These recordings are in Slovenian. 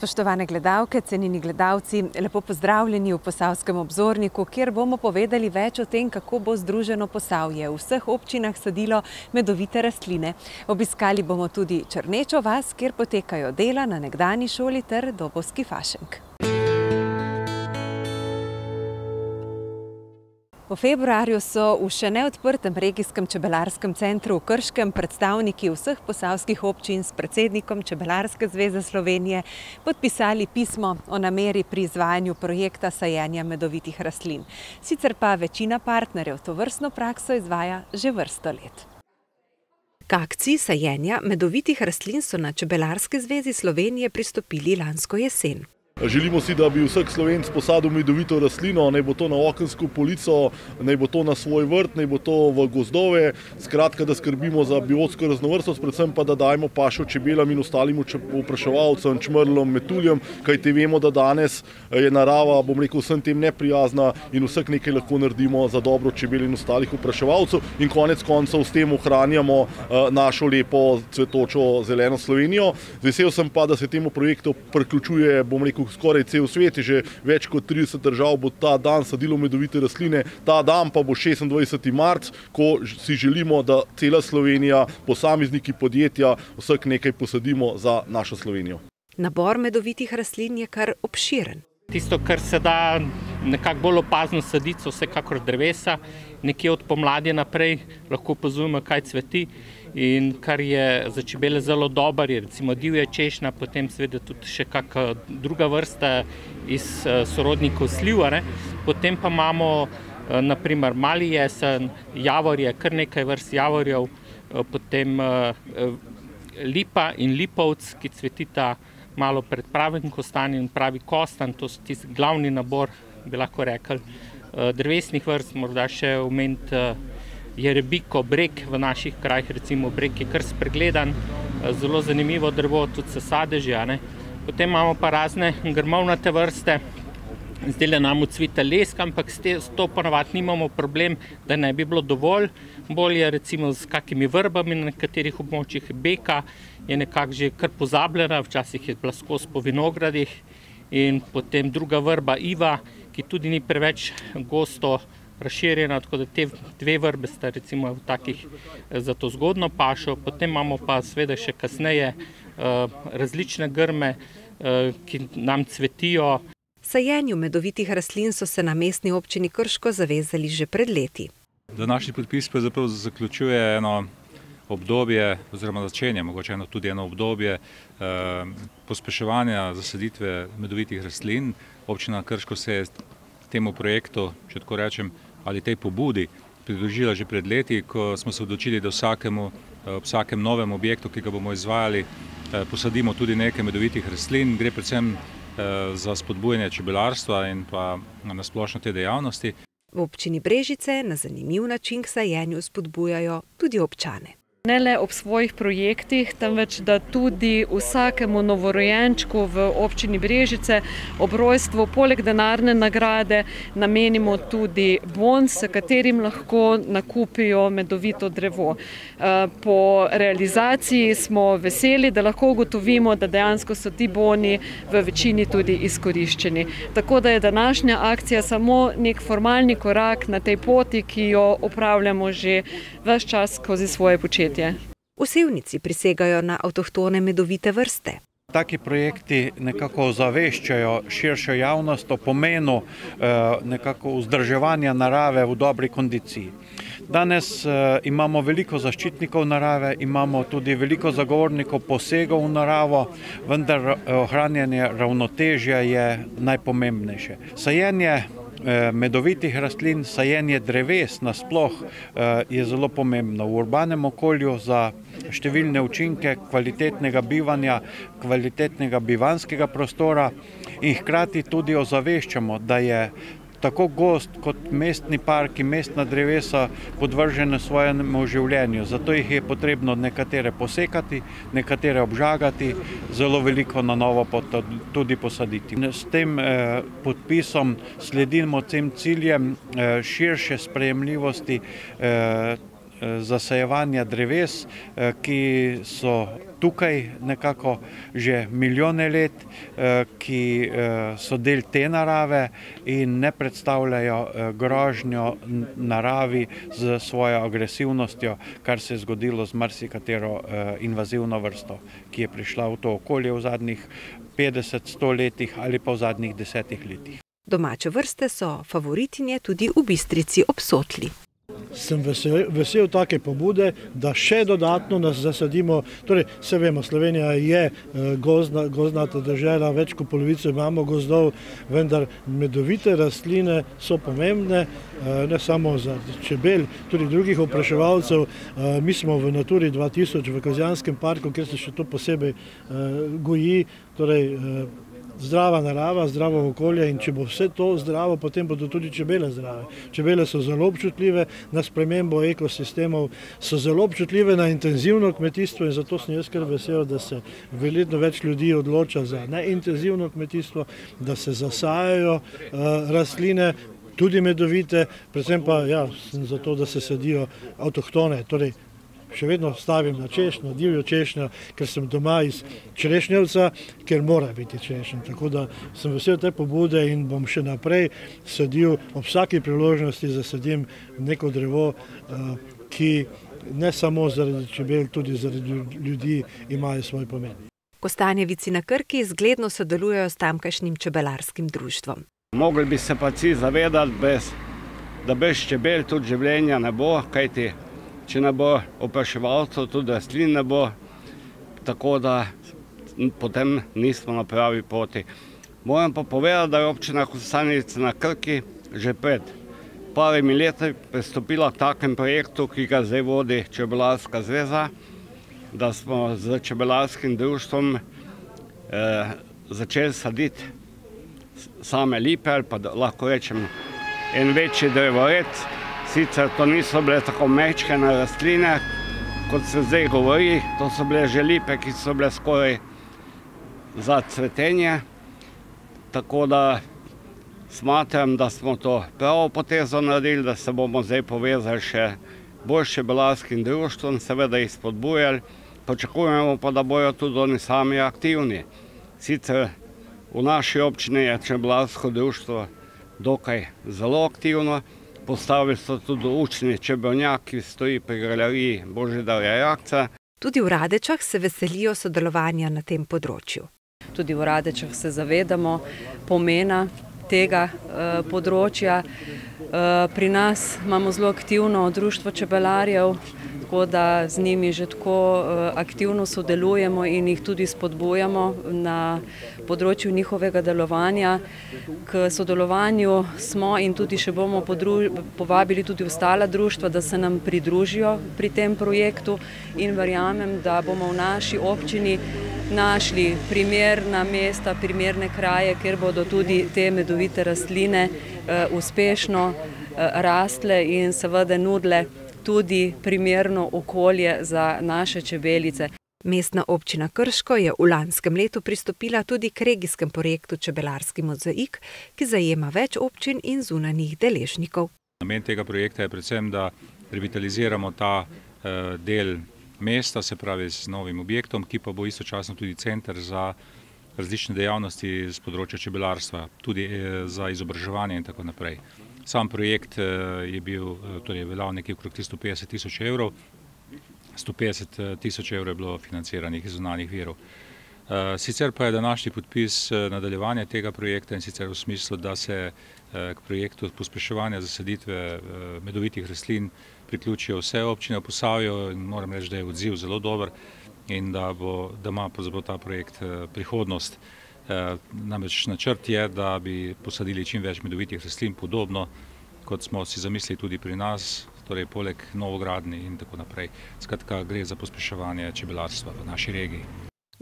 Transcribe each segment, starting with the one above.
Spoštovane gledalke, cenjeni gledalci, lepo pozdravljeni v Posavskem obzorniku, kjer bomo povedali več o tem, kako bo Združeno Posavje v vseh občinah sadilo medovite rastline. Obiskali bomo tudi Črnečo vas, kjer potekajo dela na nekdanji šoli ter Dobovski Fašenk. V februarju so v še neodprtem regijskem čebelarskem centru v Krškem predstavniki vseh posavskih občin s predsednikom Čebelarske zveze Slovenije podpisali pismo o nameri pri izvajanju projekta sajenja medovitih rastlin. Sicer pa večina partnerjev tovrstno prakso izvaja že vrsto let. K akciji sajenja medovitih rastlin so na Čebelarski zvezi Slovenije pristopili lansko jesen. Želimo si, da bi vsak Slovenc posadil medovito rastlino, naj bo to na okensko polico, naj bo to na svoj vrt, naj bo to v gozdove, skratka, da skrbimo za biotsko raznovrstnost, predvsem pa, da dajemo pašo čebelam in ostalim opraševalcem, čmrlom, metuljem, kajti vemo, da danes je narava, vsem tem neprijazna in vsak nekaj lahko naredimo za dobro čebel in ostalih opraševalcev in konec koncev s tem ohranjamo našo lepo cvetočo zeleno Slovenijo. Vesel sem pa, da se temu projektu priključuje, skoraj cel svet, že več kot 30 držav bo ta dan sadilo medovite rastline. Ta dan pa bo 26. marc, ko si želimo, da cela Slovenija, posamezniki, podjetja, vsak nekaj posadimo za našo Slovenijo. Nabor medovitih rastlin je kar obširen. Tisto, kar se da nekako bolj opazno saditi, so vsekakor drevesa. Nekje od pomladi naprej lahko opazujemo, kaj cveti. In kar je za čebele zelo dober, je recimo divja češnja, potem seveda tudi še kakšna druga vrsta iz sorodnikov sliv. Potem pa imamo naprimer mali jesen, javorje, kar nekaj vrst javorjev, potem lipa in lipovc, ki cvetita malo pred pravim kostanjem, pravi kostan, to so tisti glavni nabor, bi lahko rekli, drevesnih vrst, morda še omeniti jerebiko, breg v naših krajih, recimo breg je kar spregledan, zelo zanimivo drevo, tudi se sadeži. Potem imamo pa razne grmovnate vrste, zdaj nam ucvita leska, ampak s to ponavadi nimamo problem, da ne bi bilo dovolj. Bolj je recimo z kakimi vrbami na nekaterih območjih, beka je nekako že kar pozabljena, včasih je bila skozi po vinogradih, in potem druga vrba iva, ki tudi ni preveč gosto razširjena, tako da te dve vrbe sta recimo v takih za to zgodno pašo. Potem imamo pa seveda še kasneje različne grme, ki nam cvetijo. Sajenju medovitih rastlin so se na mestni občini Krško zavezali že pred leti. Današnji podpis pa zaključuje eno obdobje, oziroma začenja mogoče tudi eno obdobje pospeševanja zasaditve medovitih rastlin. Občina Krško se je temu projektu, če tako rečem, ali tej pobudi pridružila že pred leti, ko smo se odločili, da vsakem novem objektu, ki ga bomo izvajali, posadimo tudi nekaj medovitih rastlin. Gre predvsem za spodbujanje čebelarstva in pa na splošno te dejavnosti. V občini Brežice na zanimiv način k sajenju spodbujajo tudi občane. Ne le ob svojih projektih, temveč da tudi vsakemu novorojenčku v občini Brežice ob rojstvu poleg denarne nagrade namenimo tudi bon, s katerim lahko nakupijo medovito drevo. Po realizaciji smo veseli, da lahko ugotovimo, da dejansko so ti boni v večini tudi izkoriščeni. Tako da je današnja akcija samo nek formalni korak na tej poti, ki jo opravljamo že ves čas skozi svoje početje. V Sevnici prisegajo na avtohtone medovite vrste. Taki projekti nekako ozaveščajo širšo javnost o pomenu nekako vzdrževanja narave v dobri kondiciji. Danes imamo veliko zaščitnikov narave, imamo tudi veliko zagovornikov posegov v naravo, vendar ohranjanje ravnotežja je najpomembnejše. Sajenje medovitih rastlin, sajenje dreves nasploh je zelo pomembno v urbanem okolju za številne učinke kvalitetnega bivanja, kvalitetnega bivanjskega prostora in hkrati tudi ozaveščamo, da je tako gozd kot mestni parki, mestna drevesa podvržene svojemu življenju. Zato jih je potrebno nekatere posekati, nekatere obžagati, zelo veliko na novo tudi posaditi. S tem podpisom sledimo tem ciljem širše sprejemljivosti zasajevanja dreves, ki so tukaj nekako že milijone let, ki so del te narave in ne predstavljajo grožnjo naravi z svojo agresivnostjo, kar se je zgodilo z marsikatero invazivno vrsto, ki je prišla v to okolje v zadnjih 50-100 letih ali pa v zadnjih 10 letih. Domače vrste so favoritinje tudi v Bistrici ob Sotli. Sem vesel take pobude, da še dodatno nas zasadimo. Torej, se vemo, Slovenija je gozdnata dežela, več kot polovico imamo gozdov, vendar medovite rastline so pomembne, ne samo za čebel, tudi drugih opraševalcev. Mi smo v Naturi 2000 v Kozjanskem parku, kjer se še to posebej goji, torej zdrava narava, zdravo okolje, in če bo vse to zdravo, potem bodo tudi čebele zdrave. Čebele so zelo občutljive na spremembo ekosistemov, so zelo občutljive na intenzivno kmetijstvo in zato sem jaz kar vesel, da se veliko več ljudi odloča za neintenzivno kmetijstvo, da se zasajajo rastline, tudi medovite, predvsem pa sem za to, da se sadijo avtohtone, torej še vedno stavim na češnjo, divjo češnjo, ker sem doma iz Čerešnjevca, ker mora biti češnja. Tako da sem vesel te pobude in bom še naprej sadil, ob vsaki priložnosti zasadim neko drevo, ki ne samo zaradi čebel, tudi zaradi ljudi imajo svoj pomen. Kostanjevici na Krki zgledno sodelujejo s tamkajšnjim čebelarskim društvom. Mogli bi se pa vsi zavedati, da brez čebel tudi življenja ne bo, kajti če ne bo opraševalcev, tudi rastlin ne bo, tako da potem nismo na pravi poti. Moram pa povedati, da je občina Kostanjevice na Krki že pred parimi leti pristopila k takem projektu, ki ga zdaj vodi Čebelarska zveza, da smo z čebelarskim društvom začeli saditi same lipe, ali pa lahko rečem en večji drevored. Sicer to niso bile tako mečkene rastline, kot se zdaj govori, to so bile že lipe, ki so bile skoraj za cvetenje. Tako da smatram, da smo to pravo potezo naredili, da se bomo zdaj povezali še bolj s čebelarskim društvom, seveda jih spodbujali. Pričakujemo pa, da bojo tudi oni sami aktivni. Sicer v naši občini je čebelarsko društvo dokaj zelo aktivno. Postavili so tudi učni čebelnjak, ki stoji pri galeriji Božidarja Jakca. Tudi v Radečah se veselijo sodelovanja na tem področju. Tudi v Radečah se zavedamo pomena tega področja. Pri nas imamo zelo aktivno društvo čebelarjev, tako da z njimi že tako aktivno sodelujemo in jih tudi spodbujamo na področju njihovega delovanja. K sodelovanju smo in tudi še bomo povabili tudi ostala društva, da se nam pridružijo pri tem projektu, in verjamem, da bomo v naši občini našli primerna mesta, primerne kraje, kjer bodo tudi te medovite rastline uspešno rastle in seveda nudile tudi primerno okolje za naše čebelice. Mestna občina Krško je v lanskem letu pristopila tudi k regijskem projektu Čebelarski mozaik, ki zajema več občin in zunanjih deležnikov. Namen tega projekta je predvsem, da revitaliziramo ta del mesta, se pravi z novim objektom, ki pa bo istočasno tudi center za različne dejavnosti z področja čebelarstva, tudi za izobraževanje in tako naprej. Sam projekt je bil, torej veljal nekje okrog 350 tisoč evrov, 150 tisoč evrov je bilo financiranih iz zunanjih virov. Sicer pa je današnji podpis nadaljevanja tega projekta, in sicer v smislu, da se k projektu pospeševanja zasaditve medovitih rastlin priključijo vse občine v Posavju, in moram reči, da je odziv zelo dober in da ima pravzaprav ta projekt prihodnost. Namreč načrt je, da bi posadili čim več medovitih rastlin, podobno kot smo si zamislili tudi pri nas, torej poleg novogradnji in tako naprej. Skratka, gre za pospeševanje čebelarstva v naši regiji.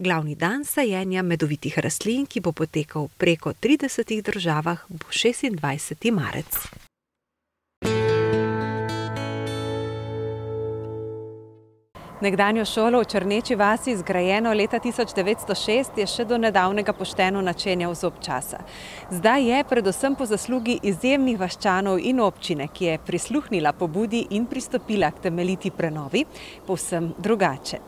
Glavni dan sajenja medovitih rastlin, ki bo potekal preko 30 državah, bo 26. marec. Nekdanjo šolo v Črneči vasi, zgrajeno leta 1906, je še do nedavnega pošteno načenjal zob časa. Zdaj je, predvsem po zaslugi izjemnih vaščanov in občine, ki je prisluhnila pobudi in pristopila k temeljiti prenovi, povsem drugače.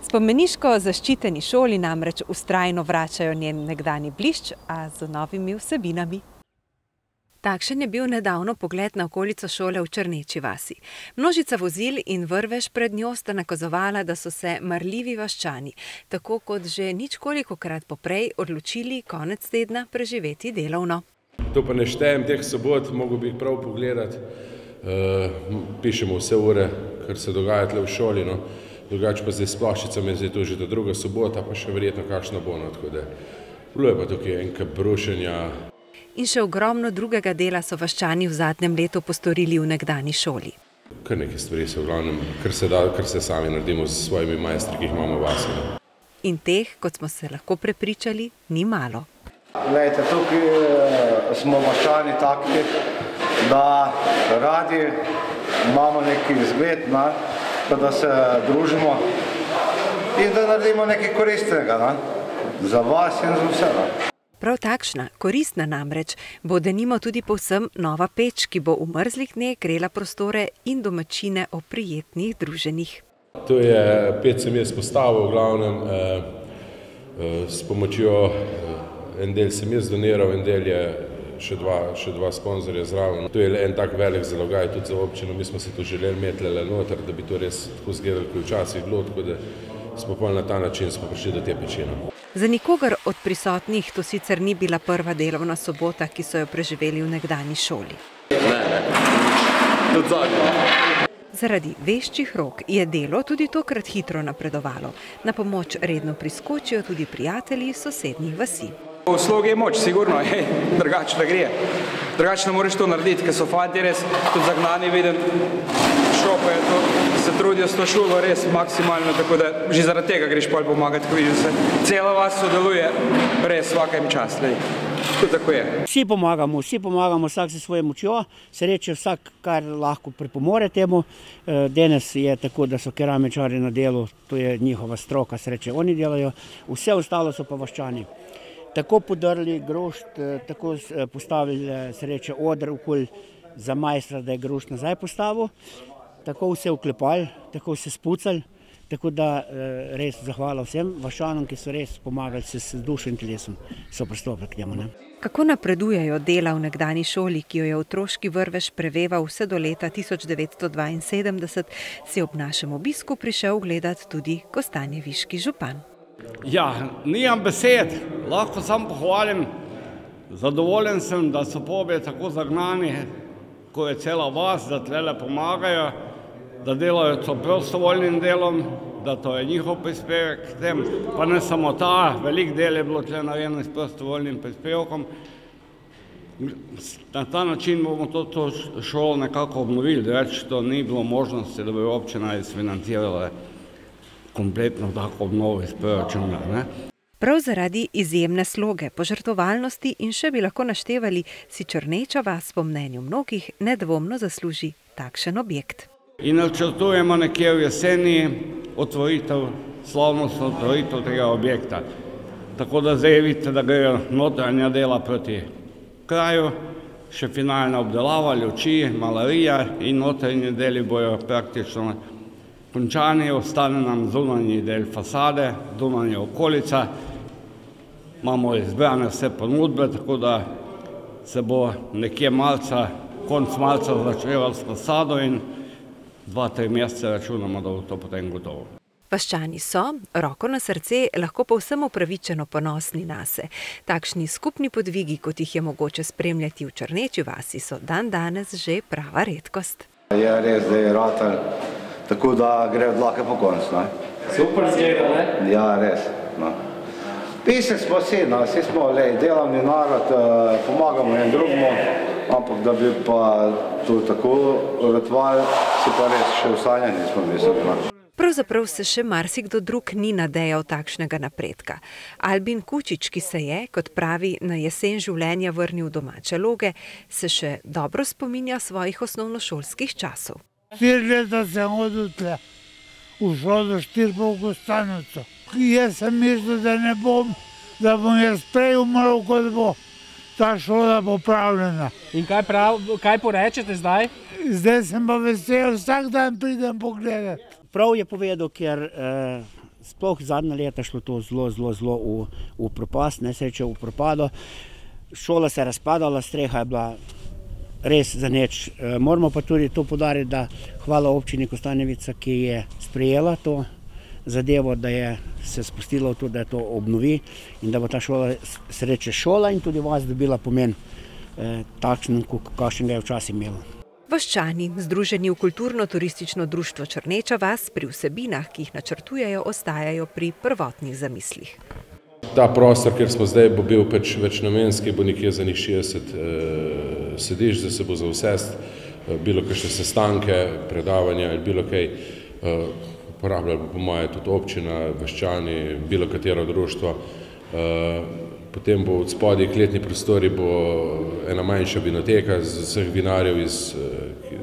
Spomeniško zaščiteni šoli namreč vztrajno vračajo njen nekdanji blišč, a z novimi vsebinami. Takšen je bil nedavno pogled na okolico šole v Črneči vasi. Množica vozil in vrvež pred njo sta nakazovala, da so se marljivi vaščani, tako kot že ničkolikokrat poprej, odločili konec tedna preživeti delovno. To pa ne štejem teh sobot, mogo bi jih prav pogledati. Pišemo vse ure, kar se dogaja tle v šoli. Drugače pa zdaj s ploščicami, zdaj to že ta druga sobota, pa še verjetno kakšna bo. Bilo je pa tukaj enkrat brušenja. In še ogromno drugega dela so vaščani v zadnjem letu postorili v nekdani šoli. Kar nekaj stvari se v glavnem, kar se sami naredimo s svojimi majstri, ki jih imamo v vasi. In teh, kot smo se lahko prepričali, ni malo. Glejte, tukaj smo vaščani taki, da radi imamo neki izgled, da se družimo in da naredimo nekaj koristnega za vas in za vse. Prav takšna, koristna namreč, bo denimo tudi povsem nova peč, ki bo v mrzlih dneh grela prostore in domačine ob prijetnih druženjih. To je peč sem jaz postavil, v glavnem s pomočjo, en del sem jaz doniral, en del je še dva sponzorja zraven. To je en tak velik zalogaj tudi za občino, mi smo se to želeli imeti noter, da bi to res tako zgledali, kot včasih bilo, tako da smo pa na ta način prišli do te pečine. Za nikogar od prisotnih to sicer ni bila prva delovna sobota, ki so jo preživeli v nekdani šoli. Tudi zadnja. Zaradi veščih rok je delo tudi tokrat hitro napredovalo. Na pomoč redno priskočijo tudi prijatelji sosednjih vasi. V slogi je moč, sigurno, drugače da gre. Drugače ne moreš to narediti, ker so fanti res tudi zagnani, vidim, šopajo to, se trudijo s to šolo res maksimalno, tako da že zaradi tega greš pol pomagati, ko vidiš se. Cela vas sodeluje res vsakem čas, tako je. Vsi pomagamo, vsak se svoje močjo, se reče vsak, kar lahko pripomore temu. Danes je tako, da so keramičari na delu, to je njihova stroka, se reče, oni delajo, vse ostalo so pa vaščani. Tako podrli grošt, tako postavili, se reče, odr okoli za majstra, da je grošt nazaj postavil, tako vse vklepali, tako vse spucali, tako da res zahvala vsem vaščanom, ki so res pomagali se s dušo in telesom, so pristopili k njemu. Kako napredujejo dela v nekdani šoli, ki jo je otroški vrvež preveval vse do leta 1972, si ob našem obisku prišel gledati tudi kostanjeviški župan. Ja, nimam besed, lahko sam pohvalim. Zadovoljen sem, da so pobje tako zagnani, ko je cela vas, da tlele pomagajo, da delajo to prostovoljnim delom, da to je njihov prispevek k tem. Pa ne samo ta, velik del je bilo tle narejeno s prostovoljnim prispevkom. Na ta način bomo to šolo nekako obnovili, da več to ni bilo možnosti, da bi občina izfinancirala kompletno tako obnovo iz proračuna. Prav zaradi izjemne sloge, požrtvovalnosti in še bi lahko naštevali, si Črneča vas po mnenju mnogih nedvomno zasluži takšen objekt. In načrtujemo nekje v jeseni slavnostno otvoritev tega objekta. Tako da zdaj vidite, da grejo notranja dela proti kraju, še finalna obdelava, luči, malarija in notranji deli bojo praktično končani, ostane nam zunanji del fasade, zunanja okolica. Imamo izbrane vse ponudbe, tako da se bo nekje konec marca začelo s fasado in 2-3 mesece računamo, da bo to potem gotovo. Vaščani so, roko na srce, lahko povsem upravičeno ponosni nase. Takšni skupni podvigi, kot jih je mogoče spremljati v Črneči vasi, so dandanes že prava redkost. Je res, da je ratel, tako da gre od dlake po koncu. Super zgleda, ne? Ja, res. Pisali smo vsi smo delavni narod, pomagamo en drugemu, ampak da bi pa to tako ratvali, si pa res še v sanjah nismo mislili. Pravzaprav se še marsikdo drug ni nadejal takšnega napredka. Albin Kučič, ki se je, kot pravi, na jesen življenja vrnil v domače Loge, se še dobro spominja svojih osnovnošolskih časov. 4 leta sem hodil tle. v šolo za 4,5 Gostanovico. Jaz sem mislil, da bom jaz prej umrl, kot bo ta šola popravljena. In kaj porečete zdaj? Zdaj sem pa vesel, vsak dan pridem pogledati. Prav je povedal, ker sploh zadnja leta šlo to zelo v propast, nesreče v propado. Šola se je razpadala, streha je bila res za nič. Moramo pa tudi to poudariti, da hvala občini Kostanjevica, ki je sprejela to zadevo, da je se spustila v to, da je to obnovi in da bo ta šola sreče šola in tudi vas dobila pomen takšen, kakšen ga je včasih imela. Vaščani, združeni v kulturno-turistično društvo Črneča vas, pri vsebinah, ki jih načrtujejo, ostajajo pri prvotnih zamislih. Ta prostor, kjer smo zdaj, bo bil večnamenski, bo nekje za njih 60 sedišč, da se bo za vse, bilo kakšne sestanke, predavanja ali bilo kaj, uporabljali po moje tudi občina, Vaščani, bilo katero društvo. Potem bo od spodaj kletni prostori bo ena manjša vinoteka z vseh vinarjev,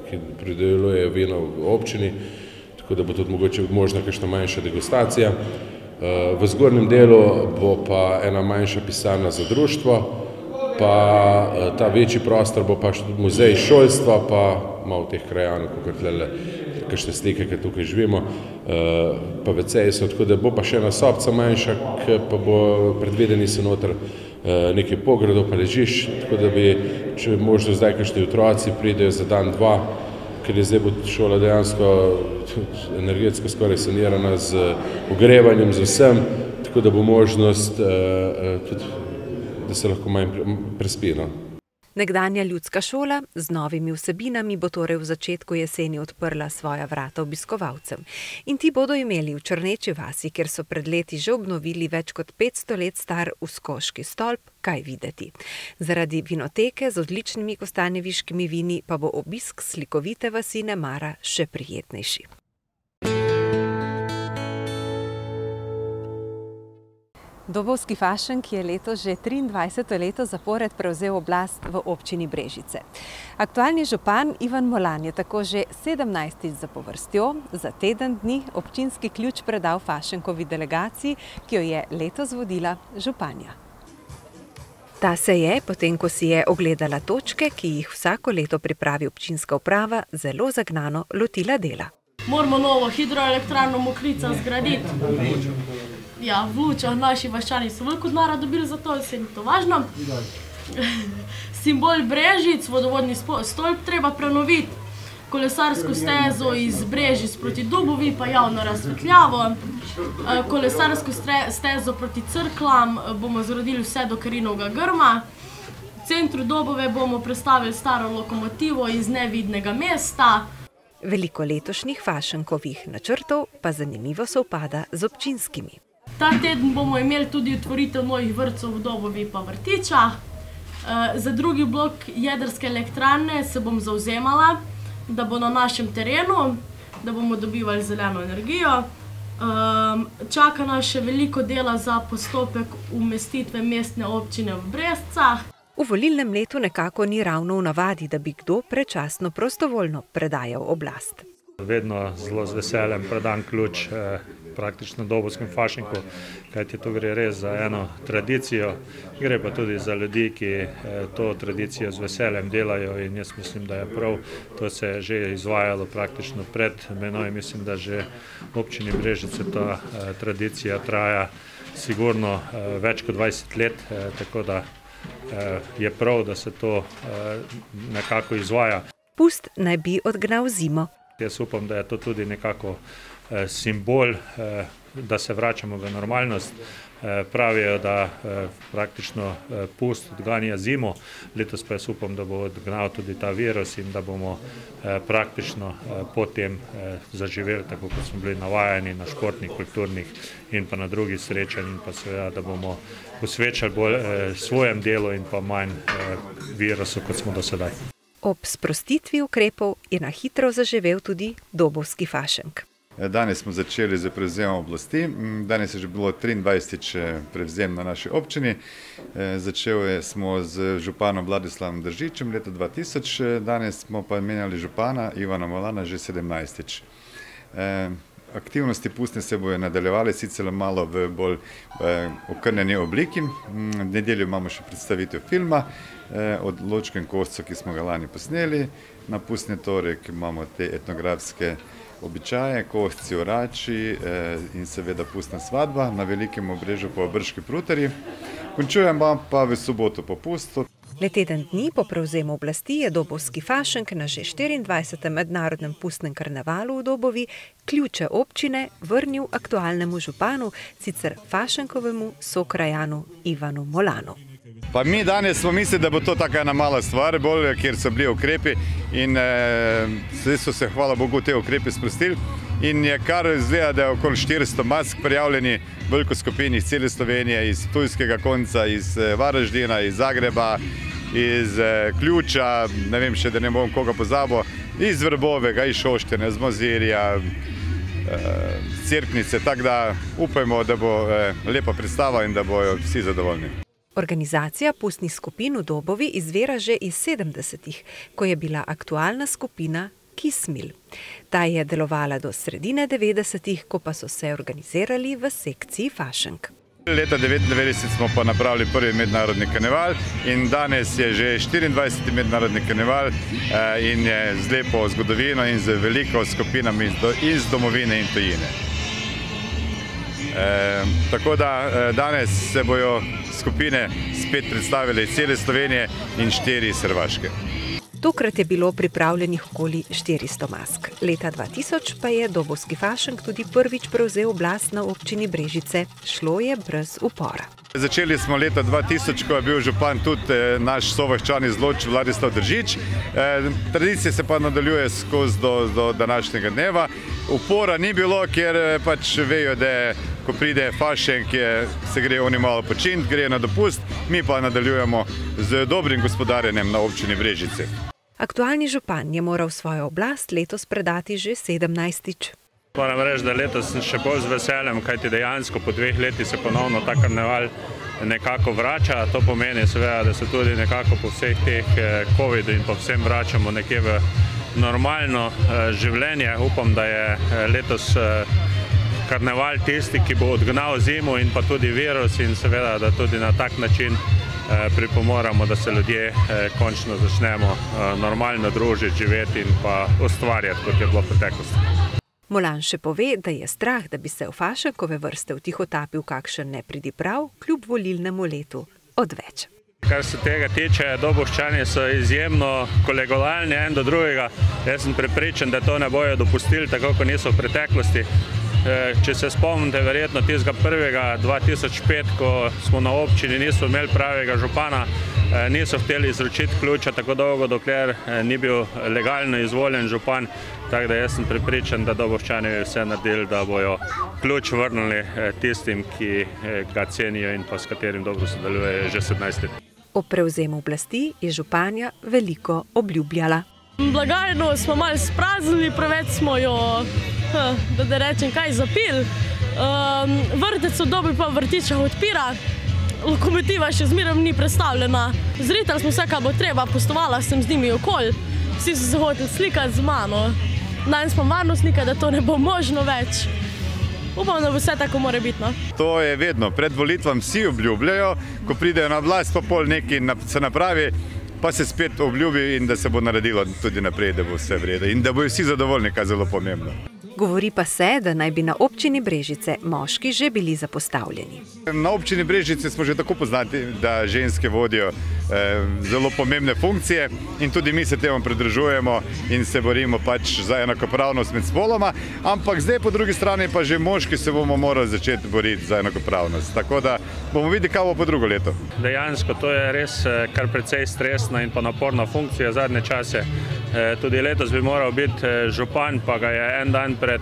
ki pridelujejo vino v občini, tako da bo tudi mogoče možna kakšna manjša degustacija. V zgornjem delu bo pa ena manjša pisarna za društvo, pa ta večji prostor bo pa tudi muzej šolstva, pa malo teh krajanov, kakor tlele, kakšne slike, ki tukaj živimo, pa WC-ji so, tako da bo pa še ena sobca manjša, ki pa bo predvideni so noter nekaj pogradov pa ležiš, tako da bi, če bi možno zdaj kakšni otroci pridejo za dan, dva, ker je zdaj bo šola dejansko energetsko skoraj sanirana z ogrevanjem, z vsem, tako da bo možnost tudi, da se lahko manj prespi. Nekdanja ljudska šola z novimi vsebinami bo torej v začetku jeseni odprla svoja vrata obiskovalcem. In ti bodo imeli v Črneči vasi, kjer so pred leti že obnovili več kot 500 let star uskoški stolp, kaj videti. Zaradi vinoteke z odličnimi kostanjeviškimi vini pa bo obisk slikovite vasi Nemara še prijetnejši. Dobovski fašenk je letos že 23. leto zapored prevzel oblast v občini Brežice. Aktualni župan Ivan Molan je tako že 17. zapovrstjo za teden dni občinski ključ predal fašenkovi delegaciji, ki jo je letos vodila županja. Ta se je, potem ko si je ogledala točke, ki jih vsako leto pripravi občinska uprava, zelo zagnano lotila dela. Moramo novo hidroelektrarno Mokrica zgraditi. Ja, v Lučah naši Vaščani so veliko denarja dobili za to, se jim to važno. Simbol Brežic, vodovodni stolp treba prenoviti. Kolesarsko stezo iz Brežic proti Dubovi pa javno razsvetljavo. Kolesarsko stezo proti Crklam bomo zgradili vse do Karinovega grma. V centru Dobove bomo prestavili staro lokomotivo iz nevidnega mesta. Veliko letošnjih fašenkovih načrtov pa zanimivo sovpada z občinskimi. Ta teden bomo imeli tudi otvoritev novih vrtcev v Dobovi pa Vrtiča. Za drugi blok jedrske elektrarne se bom zavzemala, da bo na našem terenu, da bomo dobivali zeleno energijo. Čaka nas še veliko dela za postopek umestitve mestne občine v Brežicah. V volilnem letu nekako ni ravno v navadi, da bi kdo predčasno prostovoljno predajal oblast. Vedno zelo z veseljem predam ključ praktično Dobovskem fašenku, kajti to gre res za eno tradicijo, gre pa tudi za ljudi, ki to tradicijo z veseljem delajo in jaz mislim, da je prav, to se je že izvajalo praktično pred menoj, mislim, da že v občini Brežice ta tradicija traja sigurno več kot 20 let, tako da je prav, da se to nekako izvaja. Pust naj bi odgnal zimo. Jaz upam, da je to tudi nekako simbol, da se vračamo v normalnost. Pravijo, da praktično pust odganja zimo, letos pa jaz upam, da bo odgnal tudi ta virus in da bomo praktično potem zaživeli, tako kot smo bili navajeni na športnih, kulturnih in pa na drugih srečanj in pa seveda, da bomo posvečali bolj svojem delu in pa manj virusu, kot smo do sedaj. Ob sprostitvi ukrepov je na hitro zaživel tudi Dobovski fašenk. Danes smo začeli z prevzemom oblasti. Danes je že bilo 23. prevzem na naši občini. Začeli smo z županom Vladislavom Držičem leta 2000, danes smo pa menjali župana Ivana Molana že 17. Aktivnosti pustne se bojo nadaljevale, sicer malo v bolj okrnjeni obliki. V nedeljo imamo še predstavitev filma od Ločka in Kosca, ki smo ga lani posneli. Na pustni torek imamo te etnografske običaje, Kosci, orači in seveda pustna svadba na Velikem Obrežju po Brški Prutari. Končujemo pa v soboto popust. Le teden dni po prevzemu oblasti je Dobovski fašenk na že 24. mednarodnem pustnem karnevalu v Dobovi ključe občine vrnil aktualnemu županu, sicer fašenkovemu sokrajanu Ivanu Molanu. Pa mi danes smo mislili, da bo to taka ena mala stvar, bolj, kjer so bili ukrepi in zdaj so se, hvala Bogu, te ukrepi sprostili. In je kar izgleda, da je okoli 400 mask prijavljeni v veliko skupini iz cele Slovenije, iz Ptujskega konca, iz Varaždina, iz Zagreba, iz Ključa, ne vem še, da ne bom koga pozabil, iz Vrbovega, iz Šoštene, iz Mozirja, Cerknice, tako da upajmo, da bo lepa predstava in da bojo vsi zadovoljni. Organizacija pustnih skupin v Dobovi izvira že iz 70-ih, ko je bila aktualna skupina Kismil. Ta je delovala do sredine 90-ih, ko pa so se organizirali v sekciji fašenk. Leta 1999 smo pa napravili prvi mednarodni karneval in danes je že 24. mednarodni karneval in je z lepo zgodovino in z veliko skupinami iz domovine in tujine. Tako da danes se bojo skupine spet predstavile iz cele Slovenije in 4 iz Hrvaške. Tokrat je bilo pripravljenih okoli 400 mask. Leta 2000 pa je Dobovski fašenk tudi prvič prevzel oblast na občini Brežice. Šlo je brez upora. Začeli smo leta 2000, ko je bil župan tudi naš sovaščan iz Loč Vladislav Držič. Tradicija se pa nadaljuje skozi do današnjega dneva. Upora ni bilo, ker pač vejo, da ko pride fašenk, se gre oni malo počiniti, gre na dopust, mi pa nadaljujemo z dobrim gospodarjenjem na občini Brežice. Aktualni župan je moral svojo oblast letos predati že 17-tič. Moram reči, da letos sem še bolj z veseljem, kajti dejansko po 2 letih se ponovno ta karneval nekako vrača. To pomeni seveda, da se tudi nekako po vseh teh COVID in pa vsem vračamo nekje v normalno življenje. Upam, da je letos karneval tisti, ki bo odgnal zimo in pa tudi virus in seveda, da tudi na tak način pripomoramo, da se ljudje končno začnemo normalno družiti, živeti in pa ustvarjati, kot je bilo v preteklosti. Molan še pove, da je strah, da bi se v fašenkove vrste vtihotapil kakšen nepridiprav kljub volilnemu letu odveč. Kar se tega tiče, Dobovščani so izjemno kolegialni en do drugega. Jaz sem prepričan, da to ne bojo dopustili, tako kot niso v preteklosti. Če se spomnite, verjetno tistega prvega 2005, ko smo na občini nismo imeli pravega župana, niso hteli izročiti ključa tako dolgo, dokler ni bil legalno izvoljen župan. Tako da jaz sem prepričan, da Dobovščani vse naredili, da bojo ključ vrnili tistim, ki ga cenijo in pa s katerim dobro sodelujejo že 17 let. Ob prevzemu oblasti je županja veliko obljubljala. Blagajno smo malo spraznili, preveč smo jo, da rečem kaj, zapili. Vrtec v Dobi pa vrtiča odpira, lokomotiva še zmeraj ni predstavljena. Zritali smo vse, kar bo treba, postovala sem z njimi okoli, vsi so se hoteli slikati z mano. Danes smo varnostnika, da to ne bo možno več. Upam, da bo vse tako mora biti. To je vedno, pred volitvam vsi obljubljajo, ko pridejo na oblast, pa pol nekaj se napravi, pa se spet obljubi in da se bo naredilo tudi naprej, da bo vse v redu in da bojo vsi zadovoljni, kar je zelo pomembno. Govori pa se, da naj bi na občini Brežice moški že bili zapostavljeni. Na občini Brežice smo že tako poznati, da ženske vodijo zelo pomembne funkcije in tudi mi se temu pridružujemo in se borimo pač za enakopravnost med spoloma, ampak zdaj po drugi strani pa že moški se bomo morali začeti boriti za enakopravnost. Tako da bomo videli, kaj bo po drugo leto. Dejansko to je res kar precej stresna in pa naporna funkcija zadnje čase. Tudi letos bi moral biti župan, pa ga je en dan pred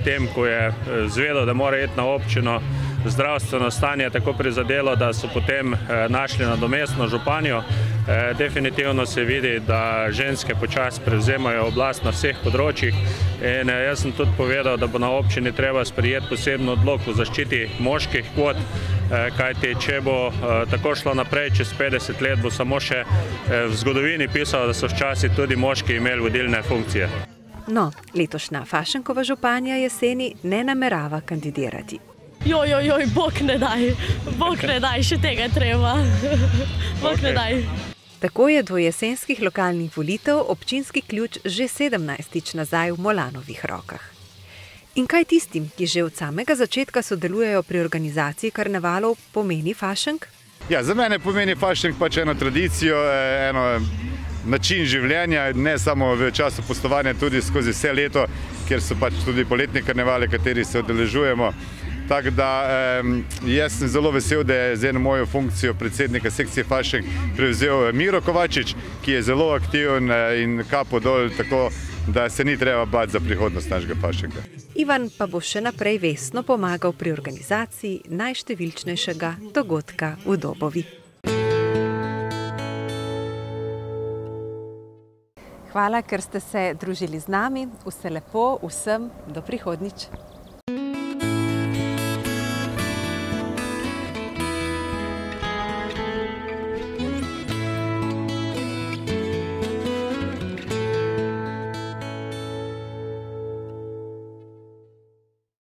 tem, ko je zvedel, da mora iti na občino, zdravstveno stanje tako prizadelo, da so potem našli nadomestno županjo. Definitivno se vidi, da ženske počasi prevzemajo oblast na vseh področjih in jaz sem tudi povedal, da bo na občini treba sprejeti posebno odlok o zaščiti moških kvot, kajti če bo tako šlo naprej, čez 50 let bo samo še v zgodovini pisalo, da so včasih tudi moški imeli vodilne funkcije. No, letošnja Fašenkova županja jeseni ne namerava kandidirati. Bog ne daj, še tega treba. Bog ne daj. Tako je do jesenskih lokalnih volitev občinski ključ že 17. nazaj v Molanovih rokah. In kaj tistim, ki že od samega začetka sodelujejo pri organizaciji karnevalov, pomeni Fašenk? Ja, za mene pomeni Fašenk pač eno tradicijo, eno način življenja, ne samo v času pustovanja, tudi skozi vse leto, kjer so pač tudi poletni karnevali, kateri se udeležujemo. Tako da jaz sem zelo vesel, da je z eno mojo funkcijo predsednika sekcije Fašenk prevzel Miro Kovačič, ki je zelo aktiven in kapo dol, tako da se ni treba bati za prihodnost našega Fašenka. Ivan pa bo še naprej vestno pomagal pri organizaciji najštevilčnejšega dogodka v Dobovi. Hvala, ker ste se družili z nami. Vse lepo, vsem do prihodnjič.